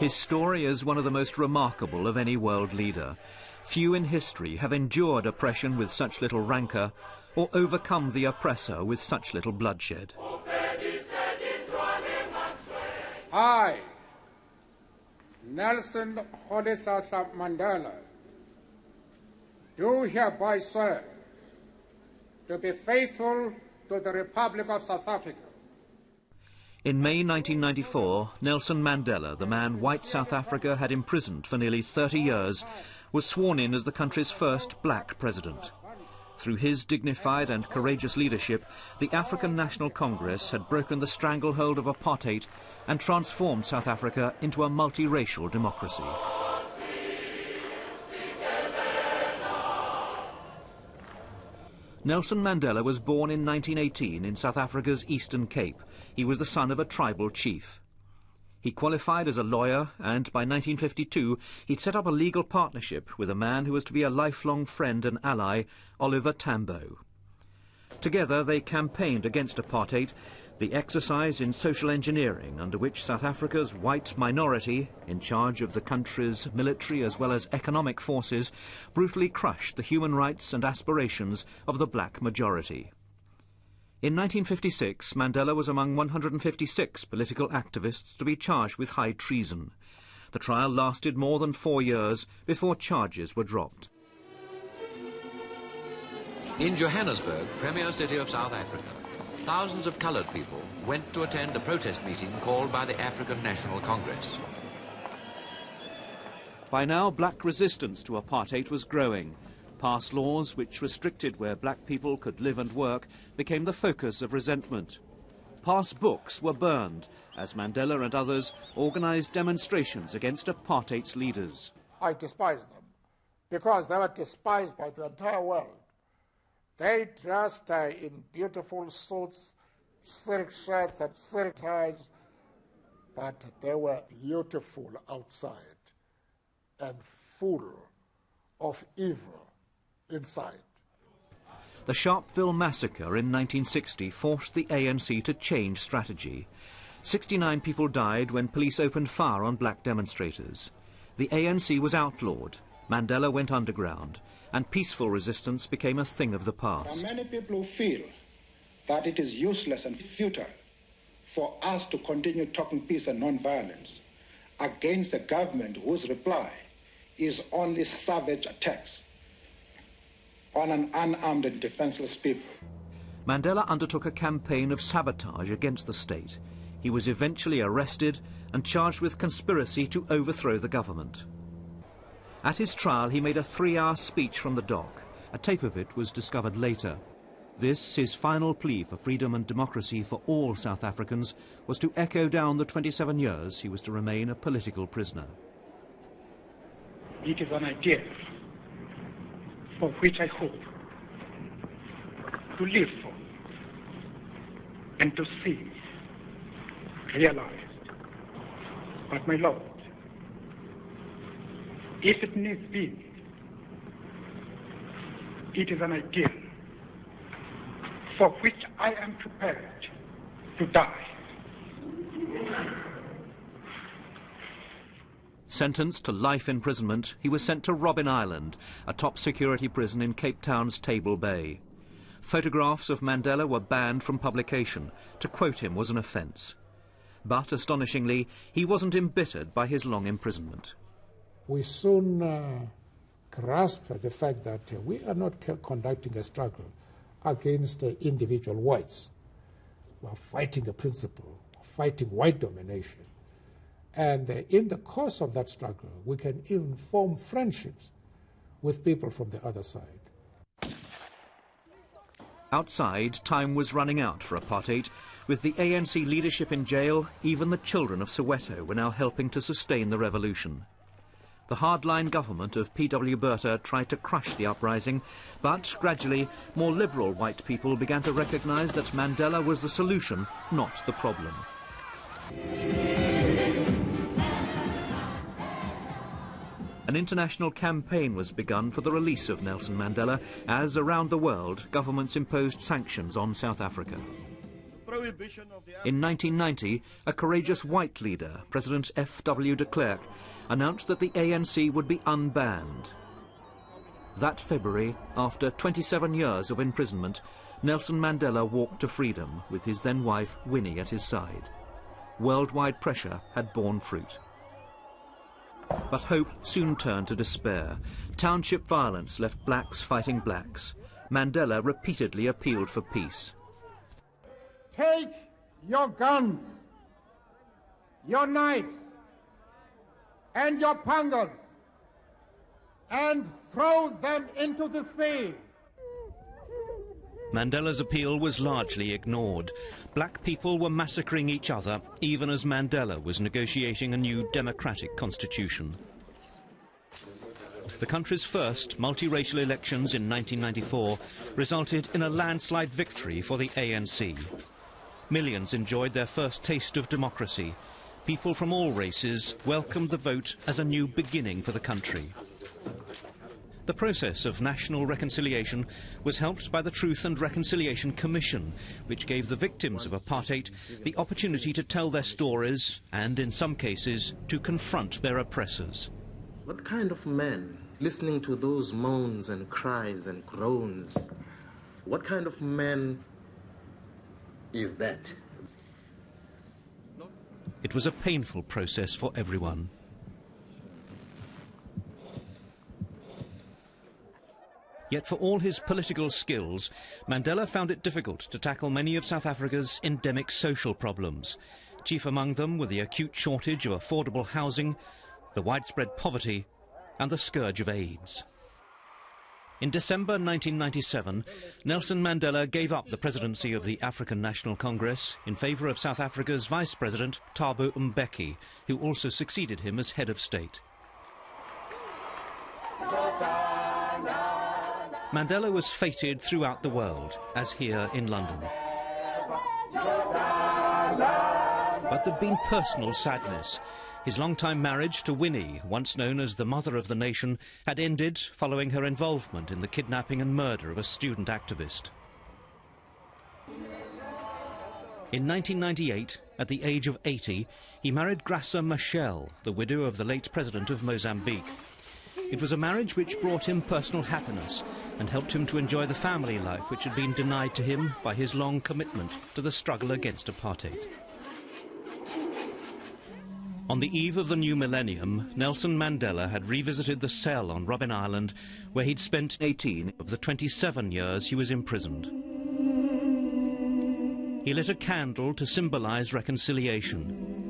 His story is one of the most remarkable of any world leader. Few in history have endured oppression with such little rancour or overcome the oppressor with such little bloodshed. I, Nelson Mandela, do hereby swear to be faithful to the Republic of South Africa. In May 1994, Nelson Mandela, the man white South Africa had imprisoned for nearly 30 years, was sworn in as the country's first black president. Through his dignified and courageous leadership, the African National Congress had broken the stranglehold of apartheid and transformed South Africa into a multiracial democracy. Nelson Mandela was born in 1918 in South Africa's Eastern Cape. He was the son of a tribal chief. He qualified as a lawyer, and by 1952 he'd set up a legal partnership with a man who was to be a lifelong friend and ally, Oliver Tambo. Together they campaigned against apartheid, the exercise in social engineering under which South Africa's white minority, in charge of the country's military as well as economic forces, brutally crushed the human rights and aspirations of the black majority. In 1956, Mandela was among 156 political activists to be charged with high treason. The trial lasted more than 4 years before charges were dropped. In Johannesburg, premier city of South Africa, thousands of coloured people went to attend a protest meeting called by the African National Congress. By now, black resistance to apartheid was growing. Past laws which restricted where black people could live and work became the focus of resentment. Past books were burned as Mandela and others organised demonstrations against apartheid's leaders. I despise them because they were despised by the entire world. They dressed in beautiful suits, silk shirts and silk ties, but they were beautiful outside and full of evil inside. The Sharpeville massacre in 1960 forced the ANC to change strategy. 69 people died when police opened fire on black demonstrators. The ANC was outlawed, Mandela went underground, and peaceful resistance became a thing of the past. There are many people who feel that it is useless and futile for us to continue talking peace and non-violence against a government whose reply is only savage attacks on an unarmed and defenseless people. Mandela undertook a campaign of sabotage against the state. He was eventually arrested and charged with conspiracy to overthrow the government. At his trial, he made a 3-hour speech from the dock. A tape of it was discovered later. This, his final plea for freedom and democracy for all South Africans, was to echo down the 27 years he was to remain a political prisoner. It is an idea for which I hope to live for and to see realized. But my Lord, if it needs be, it is an ideal for which I am prepared to die. Sentenced to life imprisonment, he was sent to Robben Island, a top security prison in Cape Town's Table Bay. Photographs of Mandela were banned from publication. To quote him was an offence. But, astonishingly, he wasn't embittered by his long imprisonment. We soon grasped the fact that we are not conducting a struggle against individual whites. We are fighting a principle, fighting white domination. And in the course of that struggle, we can even form friendships with people from the other side. Outside, time was running out for apartheid. With the ANC leadership in jail, even the children of Soweto were now helping to sustain the revolution. The hardline government of P.W. Botha tried to crush the uprising, but gradually more liberal white people began to recognise that Mandela was the solution, not the problem. An international campaign was begun for the release of Nelson Mandela as, around the world, governments imposed sanctions on South Africa. In 1990, a courageous white leader, President F.W. de Klerk, announced that the ANC would be unbanned. That February, after 27 years of imprisonment, Nelson Mandela walked to freedom with his then wife Winnie at his side. Worldwide pressure had borne fruit. But hope soon turned to despair. Township violence left blacks fighting blacks. Mandela repeatedly appealed for peace. Take your guns, your knives, and your pangas, and throw them into the sea. Mandela's appeal was largely ignored. Black people were massacring each other, even as Mandela was negotiating a new democratic constitution. The country's first multiracial elections in 1994 resulted in a landslide victory for the ANC. Millions enjoyed their first taste of democracy. People from all races welcomed the vote as a new beginning for the country. The process of national reconciliation was helped by the Truth and Reconciliation Commission, which gave the victims of apartheid the opportunity to tell their stories and, in some cases, to confront their oppressors. What kind of man, listening to those moans and cries and groans, what kind of man is that? It was a painful process for everyone. Yet for all his political skills, Mandela found it difficult to tackle many of South Africa's endemic social problems. Chief among them were the acute shortage of affordable housing, the widespread poverty, and the scourge of AIDS. In December 1997, Nelson Mandela gave up the presidency of the African National Congress in favour of South Africa's Vice President Thabo Mbeki, who also succeeded him as head of state. Mandela was feted throughout the world, as here in London. But there'd been personal sadness. His long-time marriage to Winnie, once known as the mother of the nation, had ended following her involvement in the kidnapping and murder of a student activist. In 1998, at the age of 80, he married Graça Machel, the widow of the late president of Mozambique. It was a marriage which brought him personal happiness and helped him to enjoy the family life which had been denied to him by his long commitment to the struggle against apartheid. On the eve of the new millennium, Nelson Mandela had revisited the cell on Robben Island where he'd spent 18 of the 27 years he was imprisoned. He lit a candle to symbolise reconciliation.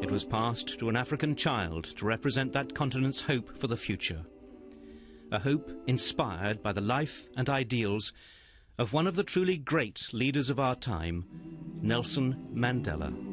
It was passed to an African child to represent that continent's hope for the future. A hope inspired by the life and ideals of one of the truly great leaders of our time, Nelson Mandela.